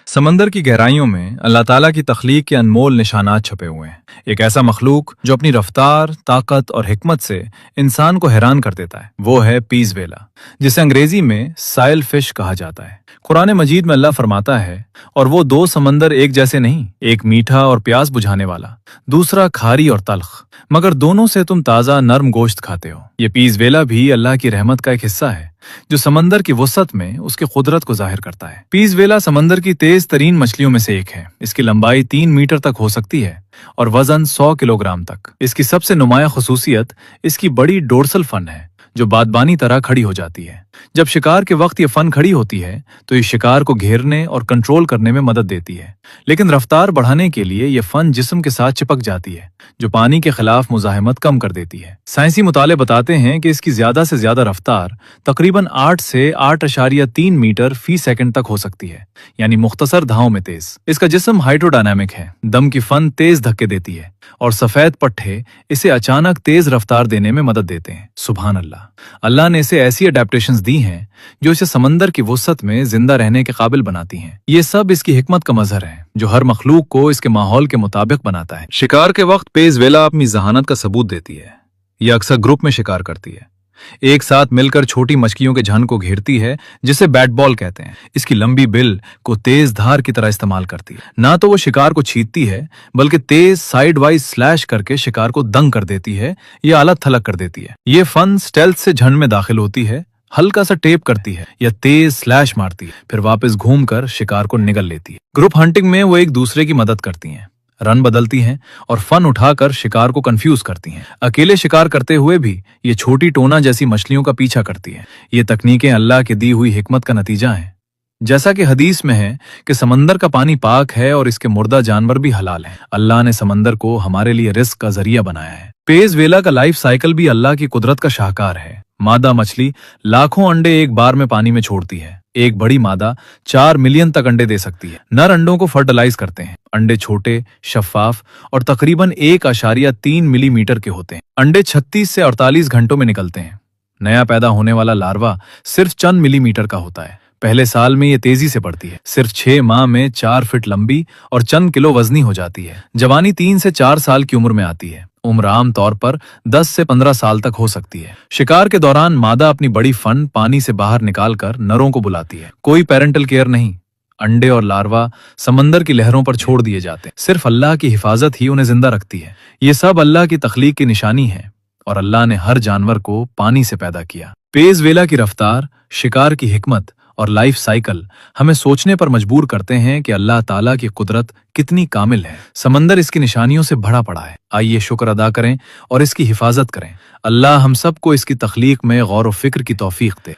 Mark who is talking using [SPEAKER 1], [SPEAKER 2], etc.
[SPEAKER 1] समंदर की गहराइयों में अल्लाह ताला की तख्लीक के अनमोल निशानात छपे हुए हैं। एक ऐसा मखलूक जो अपनी रफ्तार, ताकत और हिकमत से इंसान को हैरान कर देता है, वो है पीस वेला, जिसे अंग्रेजी में साइल फिश कहा जाता है। कुरान मजीद में अल्लाह फरमाता है, और वो दो समंदर एक जैसे नहीं, एक मीठा और प्यास बुझाने वाला, दूसरा खारी और तल्ख, मगर दोनों से तुम ताज़ा नर्म गोश्त खाते हो। ये पीस वेला भी अल्लाह की रहमत का एक हिस्सा है, जो समंदर की वसअत में उसकी कुदरत को जाहिर करता है। पीस वेला समंदर की तेज तरीन मछलियों में से एक है। इसकी लंबाई 3 मीटर तक हो सकती है और वजन 100 किलोग्राम तक। इसकी सबसे नुमाया खसूसियत इसकी बड़ी डोर्सल फन है, जो बादबानी तरह खड़ी हो जाती है। जब शिकार के वक्त ये फन खड़ी होती है तो ये शिकार को घेरने और कंट्रोल करने में मदद देती है, लेकिन रफ्तार बढ़ाने के लिए ये फन जिस्म के साथ चिपक जाती है, जो पानी के खिलाफ मुजाहिमत कम कर देती है। साइंसी मुताले बताते हैं कि इसकी ज्यादा से ज्यादा रफ्तार तकरीबन 8 से 8.3 मीटर फी सेकंड तक हो सकती है, यानी मुख्तसर धाव में तेज। इसका जिस्म हाइड्रोडायनामिक है, दम की फन तेज धक्के देती है और सफेद पट्टे इसे अचानक तेज रफ्तार देने में मदद देते हैं। सुभान अल्लाह, अल्लाह ने इसे ऐसी अडेप्टेशंस दी हैं जो इसे समंदर की वसअत में जिंदा रहने के काबिल बनाती हैं। ये सब इसकी हिकमत का मजहर है, जो हर मखलूक को इसके माहौल के मुताबिक बनाता है। शिकार के वक्त पेस वेला अपनी जहानत का सबूत देती है। ये अक्सर ग्रुप में शिकार करती है, एक साथ मिलकर छोटी मछलियों के झुंड को घेरती है, जिसे बैट बॉल कहते हैं। इसकी लंबी बिल को तेज धार की तरह इस्तेमाल करती है। ना तो वो शिकार को छींटती है, बल्कि तेज साइड वाइज स्लैश करके शिकार को दंग कर देती है या अलग थलग कर देती है। ये फन स्टेल्थ से झुंड में दाखिल होती है, हल्का सा टेप करती है या तेज स्लैश मारती है, फिर वापस घूमकर शिकार को निगल लेती है। ग्रुप हंटिंग में वो एक दूसरे की मदद करती हैं, रन बदलती हैं और फन उठाकर शिकार को कंफ्यूज करती हैं। अकेले शिकार करते हुए भी ये छोटी टोना जैसी मछलियों का पीछा करती हैं। ये तकनीकें अल्लाह की दी हुई हिकमत का नतीजा हैं। जैसा कि हदीस में है कि समंदर का पानी पाक है और इसके मुर्दा जानवर भी हलाल हैं। अल्लाह ने समंदर को हमारे लिए रिस्क का जरिया बनाया है। पेस वेला का लाइफ साइकिल भी अल्लाह की कुदरत का शाहकार है। मादा मछली लाखों अंडे एक बार में पानी में छोड़ती है। एक बड़ी मादा 4 मिलियन तक अंडे दे सकती है। नर अंडों को फर्टिलाइज करते हैं। अंडे छोटे, शफाफ और तकरीबन 1.3 मिलीमीटर के होते हैं। अंडे 36 से 48 घंटों में निकलते हैं। नया पैदा होने वाला लार्वा सिर्फ चंद मिलीमीटर का होता है। पहले साल में ये तेजी से बढ़ती है, सिर्फ 6 माह में 4 फीट लंबी और चंद किलो वजनी हो जाती है। जवानी 3 से 4 साल की उम्र में आती है। उम्र आम तौर पर 10 से 15 साल तक हो सकती है। शिकार के दौरान मादा अपनी बड़ी फन पानी से बाहर निकालकर नरों को बुलाती है। कोई पेरेंटल केयर नहीं। अंडे और लार्वा समंदर की लहरों पर छोड़ दिए जाते हैं। सिर्फ अल्लाह की हिफाजत ही उन्हें जिंदा रखती है। ये सब अल्लाह की तख्लीक की निशानी है और अल्लाह ने हर जानवर को पानी से पैदा किया। पेस वेला की रफ्तार, शिकार की हिकमत और लाइफ साइकिल हमें सोचने पर मजबूर करते हैं कि अल्लाह ताला की कुदरत कितनी कामिल है। समंदर इसकी निशानियों से भरा पड़ा है। आइए शुक्र अदा करें और इसकी हिफाजत करें। अल्लाह हम सबको इसकी तख्लीक में गौर व फिक्र की तौफीक दे।